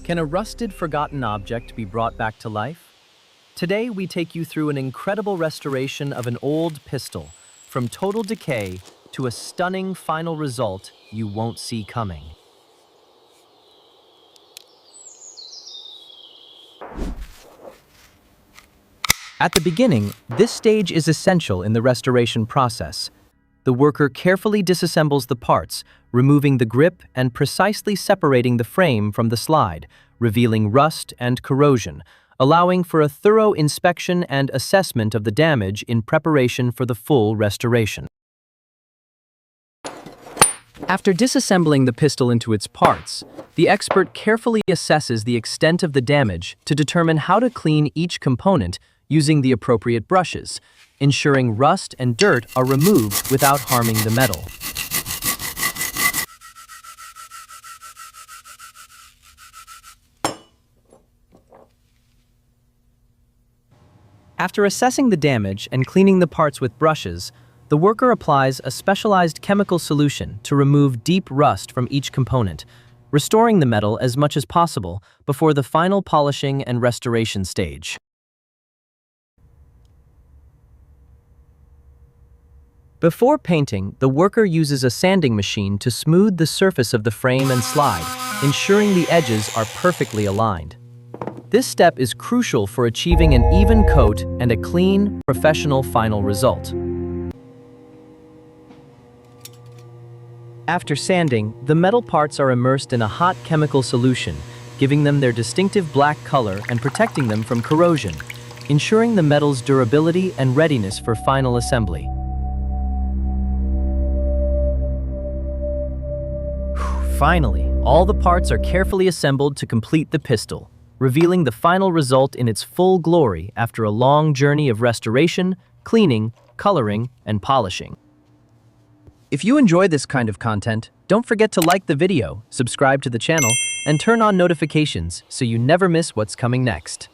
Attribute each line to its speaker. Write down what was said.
Speaker 1: Can a rusted, forgotten object be brought back to life? Today, we take you through an incredible restoration of an old pistol, from total decay to a stunning final result you won't see coming. At the beginning, this stage is essential in the restoration process. The worker carefully disassembles the parts, removing the grip and precisely separating the frame from the slide, revealing rust and corrosion, allowing for a thorough inspection and assessment of the damage in preparation for the full restoration. After disassembling the pistol into its parts, the expert carefully assesses the extent of the damage to determine how to clean each component using the appropriate brushes, ensuring rust and dirt are removed without harming the metal. After assessing the damage and cleaning the parts with brushes, the worker applies a specialized chemical solution to remove deep rust from each component, restoring the metal as much as possible before the final polishing and restoration stage. Before painting, the worker uses a sanding machine to smooth the surface of the frame and slide, ensuring the edges are perfectly aligned. This step is crucial for achieving an even coat and a clean, professional final result. After sanding, the metal parts are immersed in a hot chemical solution, giving them their distinctive black color and protecting them from corrosion, ensuring the metal's durability and readiness for final assembly. Finally, all the parts are carefully assembled to complete the pistol, revealing the final result in its full glory after a long journey of restoration, cleaning, coloring, and polishing. If you enjoy this kind of content, don't forget to like the video, subscribe to the channel, and turn on notifications so you never miss what's coming next.